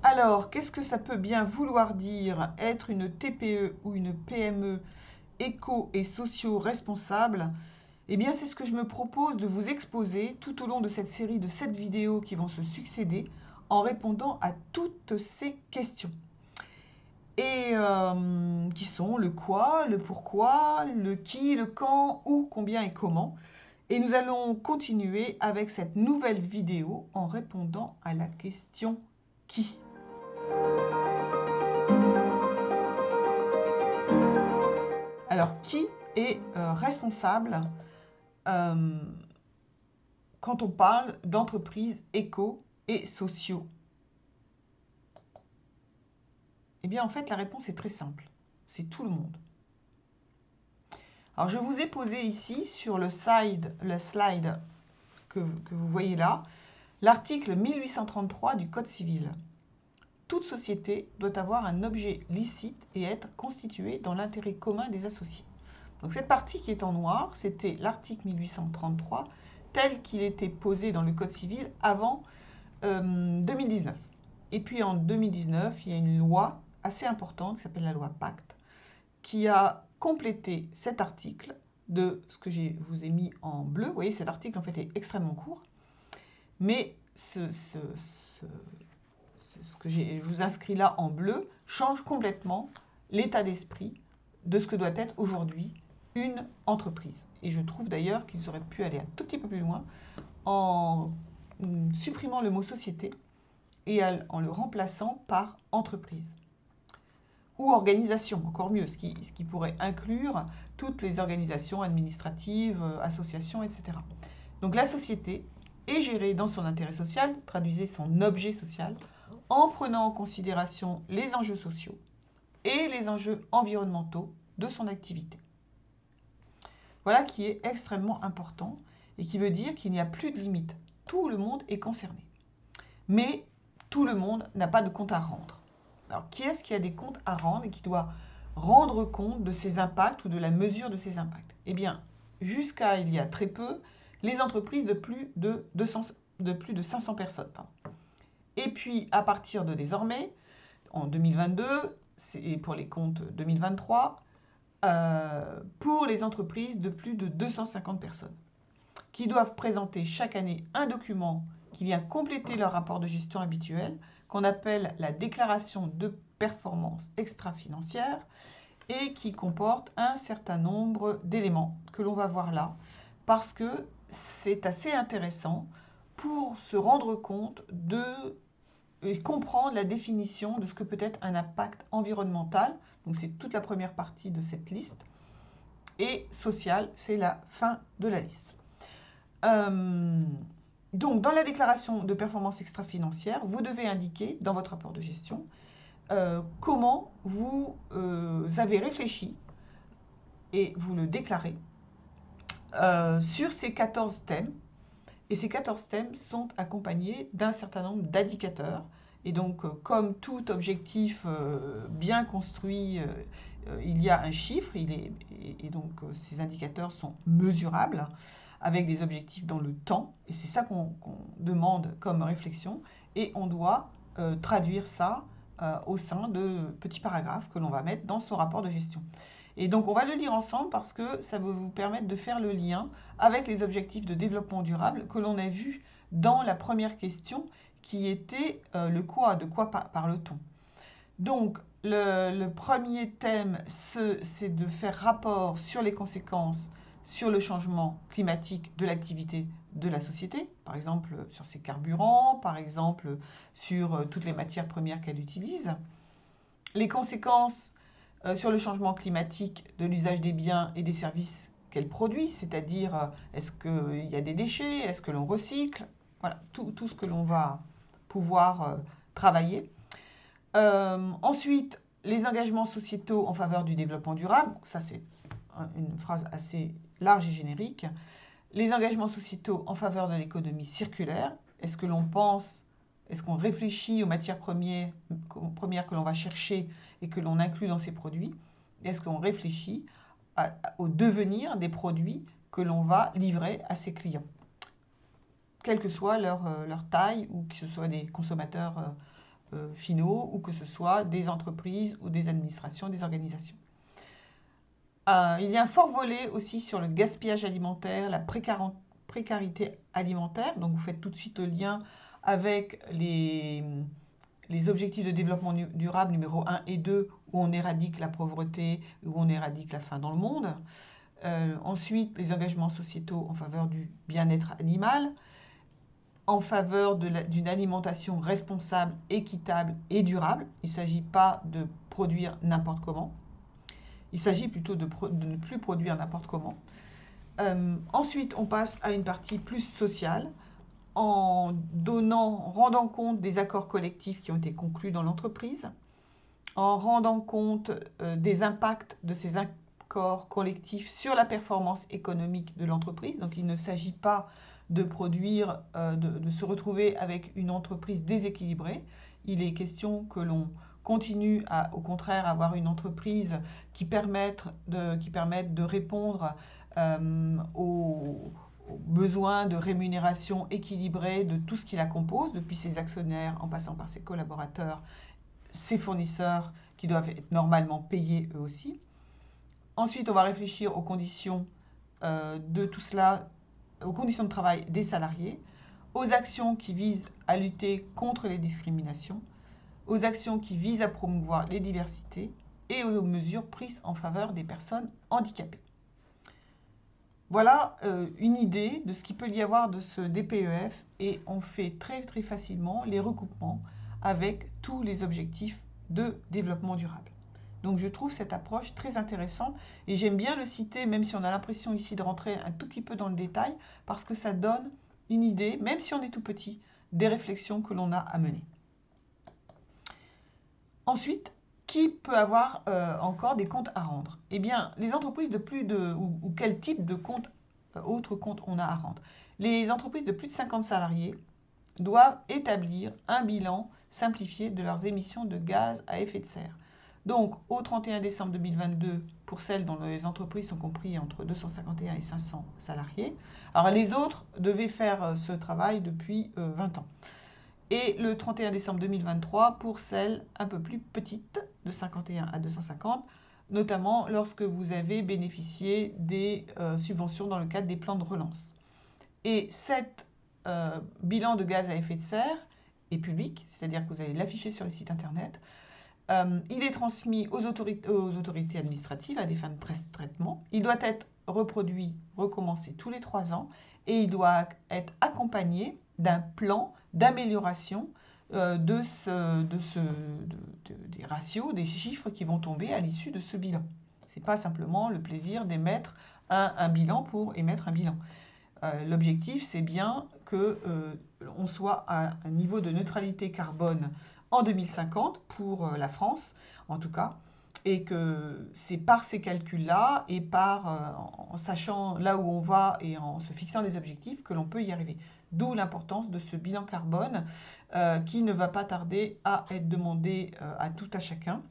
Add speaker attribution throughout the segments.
Speaker 1: Alors, qu'est-ce que ça peut bien vouloir dire être une TPE ou une PME éco et socio-responsable? Eh bien, c'est ce que je me propose de vous exposer tout au long de cette série de 7 vidéos qui vont se succéder en répondant à toutes ces questions. Et qui sont le quoi, le pourquoi, le qui, le quand, où, combien et comment. Et nous allons continuer avec cette nouvelle vidéo en répondant à la question qui. Alors, qui est responsable quand on parle d'entreprises éco et sociaux? Eh bien, en fait, la réponse est très simple. C'est tout le monde. Alors, je vous ai posé ici, sur le slide que vous voyez là, l'article 1833 du Code civil. Toute société doit avoir un objet licite et être constituée dans l'intérêt commun des associés. Donc cette partie qui est en noir, c'était l'article 1833 tel qu'il était posé dans le Code civil avant 2019. Et puis en 2019, il y a une loi assez importante qui s'appelle la loi Pacte, qui a complété cet article de ce que je vous ai mis en bleu. Vous voyez, cet article en fait est extrêmement court, mais ce que je vous inscris là en bleu change complètement l'état d'esprit de ce que doit être aujourd'hui une entreprise. Et je trouve d'ailleurs qu'ils auraient pu aller un tout petit peu plus loin en supprimant le mot société et en le remplaçant par entreprise. Ou organisation, encore mieux, ce qui pourrait inclure toutes les organisations administratives, associations, etc. Donc la société est gérée dans son intérêt social, traduisez son objet social, en prenant en considération les enjeux sociaux et les enjeux environnementaux de son activité. Voilà qui est extrêmement important et qui veut dire qu'il n'y a plus de limite. Tout le monde est concerné. Mais tout le monde n'a pas de compte à rendre. Alors, qui est-ce qui a des comptes à rendre et qui doit rendre compte de ses impacts ou de la mesure de ses impacts? Eh bien, jusqu'à il y a très peu, les entreprises de plus de 500 personnes. Et puis, à partir de désormais, en 2022, et pour les comptes 2023, pour les entreprises de plus de 250 personnes, qui doivent présenter chaque année un document qui vient compléter leur rapport de gestion habituel, qu'on appelle la déclaration de performance extra-financière, et qui comporte un certain nombre d'éléments que l'on va voir là, parce que c'est assez intéressant pour se rendre compte et comprendre la définition de ce que peut être un impact environnemental. Donc c'est toute la première partie de cette liste. Et social, c'est la fin de la liste. Donc, dans la déclaration de performance extra-financière, vous devez indiquer dans votre rapport de gestion comment vous avez réfléchi, et vous le déclarez, sur ces 14 thèmes. Et ces 14 thèmes sont accompagnés d'un certain nombre d'indicateurs. Et donc, comme tout objectif bien construit, il y a un chiffre, et donc ces indicateurs sont mesurables, avec des objectifs dans le temps, et c'est ça qu'on demande comme réflexion, et on doit traduire ça au sein de petits paragraphes que l'on va mettre dans son rapport de gestion. Et donc on va le lire ensemble parce que ça va vous permettre de faire le lien avec les objectifs de développement durable que l'on a vu dans la première question qui était le quoi, de quoi parle-t-on. Donc le premier thème, c'est de faire rapport sur les conséquences sur le changement climatique de l'activité de la société, par exemple sur ses carburants, par exemple sur toutes les matières premières qu'elle utilise. Les conséquences sur le changement climatique de l'usage des biens et des services qu'elle produit, c'est-à-dire est-ce qu'il y a des déchets, est-ce que l'on recycle, voilà, tout ce que l'on va pouvoir travailler. Ensuite, les engagements sociétaux en faveur du développement durable, ça c'est une phrase assez large et générique. Les engagements sociétaux en faveur de l'économie circulaire, est-ce que l'on pense, est-ce qu'on réfléchit aux matières premières que l'on va chercher et que l'on inclut dans ces produits? Est-ce qu'on réfléchit au devenir des produits que l'on va livrer à ses clients, quelle que soit leur taille ou que ce soit des consommateurs finaux ou que ce soit des entreprises ou des administrations, des organisations. Il y a un fort volet aussi sur le gaspillage alimentaire, la précarité alimentaire. Donc vous faites tout de suite le lien avec les objectifs de développement durable numéro 1 et 2, où on éradique la pauvreté, où on éradique la faim dans le monde. Ensuite, les engagements sociétaux en faveur du bien-être animal, en faveur d'une alimentation responsable, équitable et durable. Il ne s'agit pas de produire n'importe comment. Il s'agit plutôt de ne plus produire n'importe comment. Ensuite, on passe à une partie plus sociale, en rendant compte des accords collectifs qui ont été conclus dans l'entreprise, en rendant compte des impacts de ces accords collectifs sur la performance économique de l'entreprise. Donc il ne s'agit pas de produire, de se retrouver avec une entreprise déséquilibrée. Il est question que l'on continue à, au contraire, avoir une entreprise qui permette de répondre aux besoin de rémunération équilibrée de tout ce qui la compose, depuis ses actionnaires en passant par ses collaborateurs, ses fournisseurs qui doivent être normalement payés eux aussi. Ensuite, on va réfléchir aux conditions de tout cela, aux conditions de travail des salariés, aux actions qui visent à lutter contre les discriminations, aux actions qui visent à promouvoir les diversités et aux mesures prises en faveur des personnes handicapées. Voilà une idée de ce qu'il peut y avoir de ce DPEF et on fait très très facilement les recoupements avec tous les objectifs de développement durable. Donc je trouve cette approche très intéressante et j'aime bien le citer, même si on a l'impression ici de rentrer un tout petit peu dans le détail, parce que ça donne une idée, même si on est tout petit, des réflexions que l'on a à mener. Ensuite, qui peut avoir encore des comptes à rendre? Eh bien, les entreprises de plus de... ou quel type de compte, autres comptes on a à rendre? Les entreprises de plus de 50 salariés doivent établir un bilan simplifié de leurs émissions de gaz à effet de serre. Donc, au 31 décembre 2022, pour celles dont les entreprises sont comprises entre 251 et 500 salariés. Alors, les autres devaient faire ce travail depuis 20 ans. Et le 31 décembre 2023 pour celles un peu plus petites, de 51 à 250, notamment lorsque vous avez bénéficié des subventions dans le cadre des plans de relance. Et cet bilan de gaz à effet de serre est public, c'est-à-dire que vous allez l'afficher sur le site internet. Il est transmis aux autorités administratives à des fins de traitement. Il doit être reproduit, recommencé tous les 3 ans et il doit être accompagné d'un plan d'amélioration des ratios, des chiffres qui vont tomber à l'issue de ce bilan. Ce n'est pas simplement le plaisir d'émettre un bilan pour émettre un bilan. L'objectif, c'est bien qu'on soit à un niveau de neutralité carbone en 2050 pour la France, en tout cas, et que c'est par ces calculs-là et en sachant là où on va et en se fixant des objectifs que l'on peut y arriver. D'où l'importance de ce bilan carbone qui ne va pas tarder à être demandé à tout à chacun.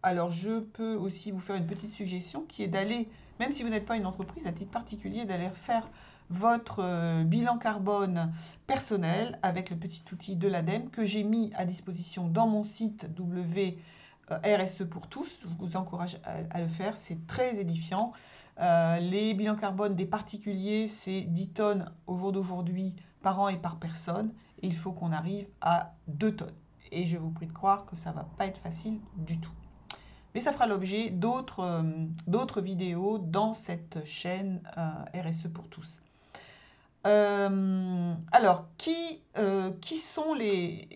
Speaker 1: Alors je peux aussi vous faire une petite suggestion qui est d'aller, même si vous n'êtes pas une entreprise, à titre particulier, d'aller faire votre bilan carbone personnel avec le petit outil de l'ADEME que j'ai mis à disposition dans mon site RSE pour tous. Je vous encourage à le faire, c'est très édifiant. Les bilans carbone des particuliers, c'est 10 tonnes au jour d'aujourd'hui par an et par personne. Et il faut qu'on arrive à 2 tonnes. Et je vous prie de croire que ça ne va pas être facile du tout. Mais ça fera l'objet d'autres vidéos dans cette chaîne RSE pour tous. Alors, qui sont les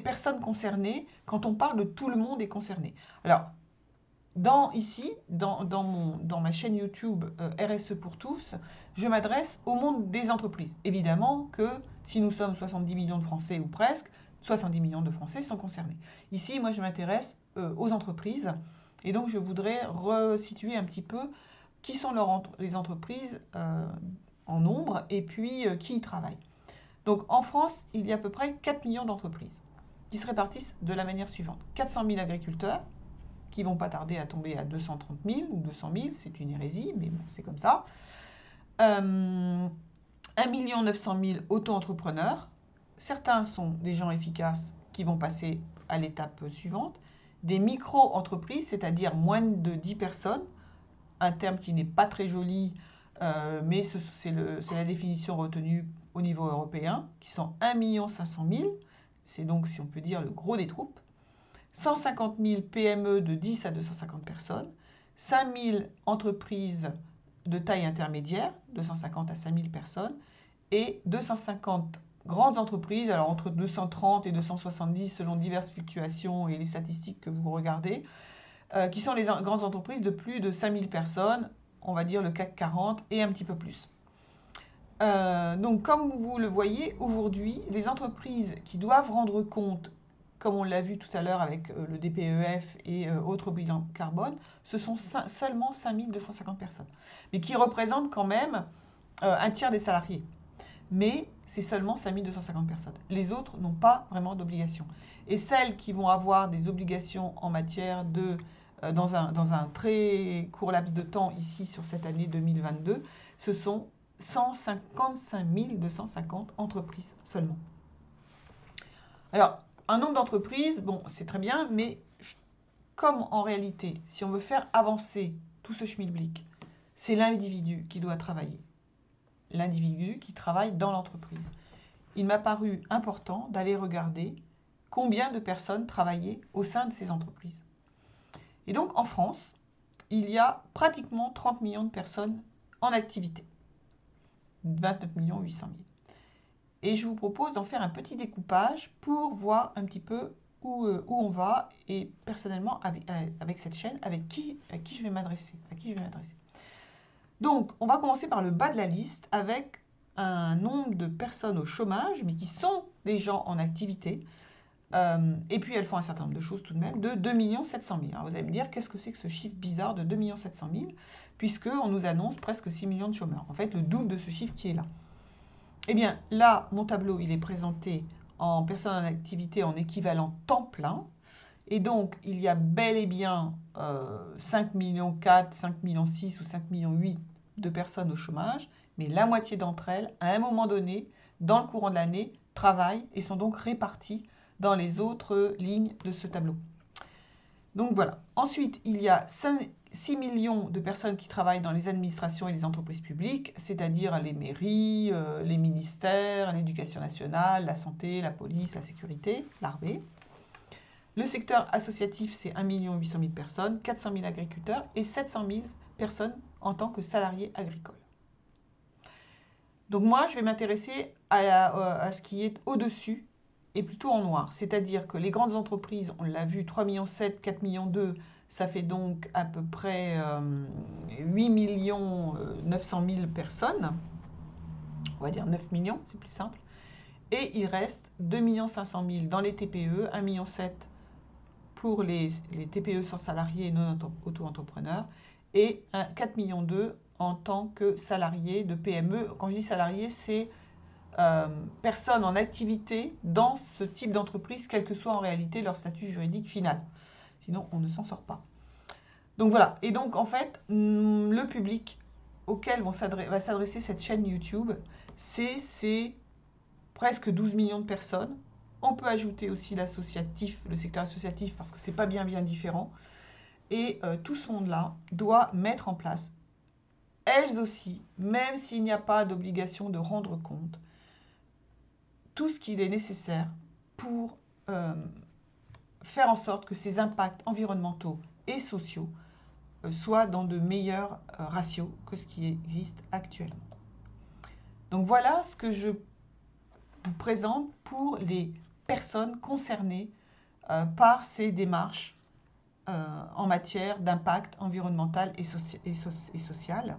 Speaker 1: personnes concernées quand on parle de tout le monde est concerné? Alors, dans ma chaîne YouTube RSE pour tous, je m'adresse au monde des entreprises. Évidemment que si nous sommes 70 millions de Français ou presque, 70 millions de Français sont concernés. Ici, moi, je m'intéresse aux entreprises et donc je voudrais resituer un petit peu qui sont les entreprises en nombre et puis qui y travaillent. Donc en France, il y a à peu près 4 millions d'entreprises qui se répartissent de la manière suivante. 400 000 agriculteurs qui ne vont pas tarder à tomber à 230 000 ou 200 000, c'est une hérésie, mais bon, c'est comme ça. 1 900 000 auto-entrepreneurs. Certains sont des gens efficaces qui vont passer à l'étape suivante, des micro-entreprises, c'est-à-dire moins de 10 personnes, un terme qui n'est pas très joli, mais c'est la définition retenue au niveau européen, qui sont 1 500 000, c'est donc, si on peut dire, le gros des troupes, 150 000 PME de 10 à 250 personnes, 5 000 entreprises de taille intermédiaire, 250 à 5 000 personnes, et 250 grandes entreprises, alors entre 230 et 270 selon diverses fluctuations et les statistiques que vous regardez, qui sont les grandes entreprises de plus de 5 000 personnes, on va dire le CAC 40 et un petit peu plus. Donc comme vous le voyez, aujourd'hui, les entreprises qui doivent rendre compte, comme on l'a vu tout à l'heure avec le DPEF et autres bilans carbone, ce sont seulement 5 250 personnes, mais qui représentent quand même un tiers des salariés. Mais c'est seulement 5 250 personnes. Les autres n'ont pas vraiment d'obligations. Et celles qui vont avoir des obligations en matière de, dans un très court laps de temps, ici sur cette année 2022, ce sont 155 250 entreprises seulement. Alors, un nombre d'entreprises, bon, c'est très bien, mais comme en réalité, si on veut faire avancer tout ce schmilblick, c'est l'individu qui doit travailler. L'individu qui travaille dans l'entreprise. Il m'a paru important d'aller regarder combien de personnes travaillaient au sein de ces entreprises. Et donc, en France, il y a pratiquement 30 millions de personnes en activité. 29 800 000. Et je vous propose d'en faire un petit découpage pour voir un petit peu où on va et personnellement avec cette chaîne, à qui je vais m'adresser. Donc, on va commencer par le bas de la liste avec un nombre de personnes au chômage, mais qui sont des gens en activité. Et puis, elles font un certain nombre de choses tout de même, de 2 700 000. Alors, vous allez me dire, qu'est-ce que c'est que ce chiffre bizarre de 2 700 000, puisqu'on nous annonce presque 6 millions de chômeurs. En fait, le double de ce chiffre qui est là. Eh bien, là, mon tableau, il est présenté en personnes en activité en équivalent temps plein. Et donc, il y a bel et bien 5 millions 4, 5 millions 6 ou 5 millions 8 de personnes au chômage, mais la moitié d'entre elles, à un moment donné, dans le courant de l'année, travaillent et sont donc réparties dans les autres lignes de ce tableau. Donc voilà. Ensuite, il y a 6 millions de personnes qui travaillent dans les administrations et les entreprises publiques, c'est-à-dire les mairies, les ministères, l'éducation nationale, la santé, la police, la sécurité, l'armée. Le secteur associatif, c'est 1 800 000 personnes, 400 000 agriculteurs et 700 000 personnes en tant que salariés agricoles. Donc moi, je vais m'intéresser à ce qui est au-dessus et plutôt en noir. C'est-à-dire que les grandes entreprises, on l'a vu, 3,7 millions, 4,2 millions, ça fait donc à peu près 8 900 000 personnes. On va dire 9 millions, c'est plus simple. Et il reste 2 500 000 dans les TPE, 1,7 million pour les TPE sans salariés et non auto-entrepreneurs, et 4,2 millions en tant que salariés de PME. Quand je dis salariés, c'est personnes en activité dans ce type d'entreprise, quel que soit en réalité leur statut juridique final. Sinon, on ne s'en sort pas. Donc voilà. Et donc, en fait, le public auquel va s'adresser cette chaîne YouTube, c'est presque 12 millions de personnes. On peut ajouter aussi l'associatif, le secteur associatif, parce que c'est pas bien différent. Et tout ce monde-là doit mettre en place, elles aussi, même s'il n'y a pas d'obligation de rendre compte, tout ce qu'il est nécessaire pour faire en sorte que ces impacts environnementaux et sociaux soient dans de meilleurs ratios que ce qui existe actuellement. Donc voilà ce que je vous présente pour les personnes concernées par ces démarches en matière d'impact environnemental et social,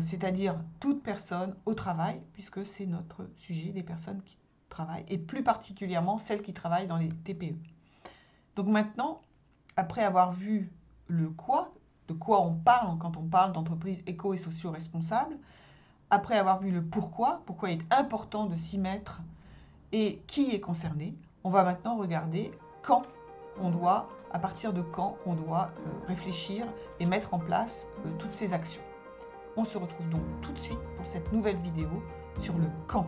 Speaker 1: c'est-à-dire toute personne au travail, puisque c'est notre sujet, des personnes qui travaillent, et plus particulièrement celles qui travaillent dans les TPE. Donc maintenant, après avoir vu le quoi, de quoi on parle quand on parle d'entreprises éco- et socio-responsables, après avoir vu le pourquoi il est important de s'y mettre et qui est concerné, on va maintenant regarder quand on doit, à partir de quand on doit réfléchir et mettre en place toutes ces actions. On se retrouve donc tout de suite pour cette nouvelle vidéo sur le quand.